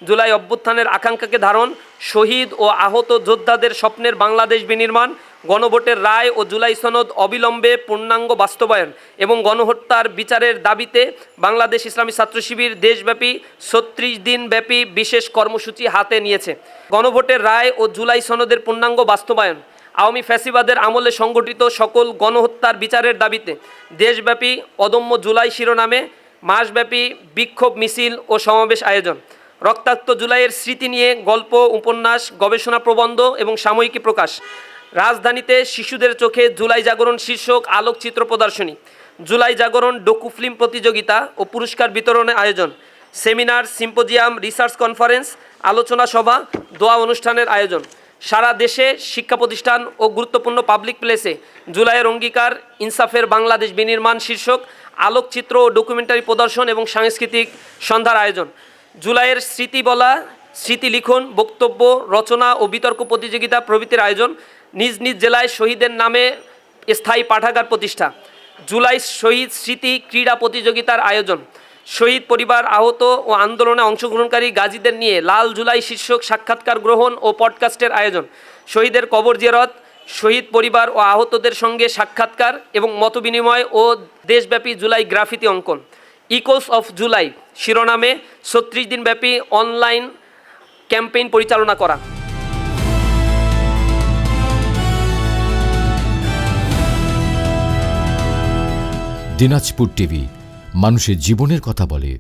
জুলাই অভ্যুত্থানের আকাঙ্ক্ষাকে ধারণ, শহীদ ও আহত যোদ্ধাদের স্বপ্নের বাংলাদেশ বিনির্মাণ, গণভোটের রায় ও জুলাই সনদ অবিলম্বে পূর্ণাঙ্গ বাস্তবায়ন এবং গণহত্যার বিচারের দাবিতে বাংলাদেশ ইসলামী ছাত্র শিবির দেশব্যাপী ৩৬ দিনব্যাপী বিশেষ কর্মসূচি হাতে নিয়েছে। গণভোটের রায় ও জুলাই সনদের পূর্ণাঙ্গ বাস্তবায়ন, আওয়ামী ফ্যাসিবাদের আমলে সংগঠিত সকল গণহত্যার বিচারের দাবিতে দেশব্যাপী অদম্য জুলাই শিরোনামে মাসব্যাপী বিক্ষোভ মিছিল ও সমাবেশ আয়োজন, রক্তাক্ত জুলাইয়ের স্মৃতি নিয়ে গল্প, উপন্যাস, গবেষণা প্রবন্ধ এবং সাময়িকী প্রকাশ, রাজধানীতে শিশুদের চোখে জুলাই জাগরণ শীর্ষক আলোকচিত্র প্রদর্শনী, জুলাই জাগরণ ডকু ফিল্ম প্রতিযোগিতা ও পুরস্কার বিতরণের আয়োজন, সেমিনার, সিম্পোজিয়াম, রিসার্চ কনফারেন্স, আলোচনা সভা, দোয়া অনুষ্ঠানের আয়োজন। সারা দেশে শিক্ষা প্রতিষ্ঠান ও গুরুত্বপূর্ণ পাবলিক প্লেসে জুলাইয়ের অঙ্গীকার, ইনসাফের বাংলাদেশ বিনির্মাণ শীর্ষক আলোকচিত্র ও ডকুমেন্টারি প্রদর্শন এবং সাংস্কৃতিক সন্ধ্যার আয়োজন। জুলাইয়ের স্মৃতি বলা, স্মৃতি লিখন, বক্তব্য রচনা ও বিতর্ক প্রতিযোগিতা প্রভৃতির আয়োজন। নিজ নিজ জেলায় শহীদের নামে স্থায়ী পাঠাগার প্রতিষ্ঠা। জুলাই শহীদ স্মৃতি ক্রীড়া প্রতিযোগিতার আয়োজন। শহীদ পরিবার, আহত ও আন্দোলনে অংশগ্রহণকারী গাজীদের নিয়ে লাল জুলাই শীর্ষক সাক্ষাৎকার গ্রহণ ও পডকাস্টের আয়োজন। শহীদের কবর জিয়ারত, শহীদ পরিবার ও আহতদের সঙ্গে সাক্ষাৎকার এবং মতবিনিময় ও দেশব্যাপী জুলাই গ্রাফিতি অঙ্কন। ইকোস অফ জুলাই শিরোনামে ৩৬ দিনব্যাপী অনলাইন ক্যাম্পেইন পরিচালনা করা। দিনাজপুর টিভি, মানুষের জীবনের কথা বলে।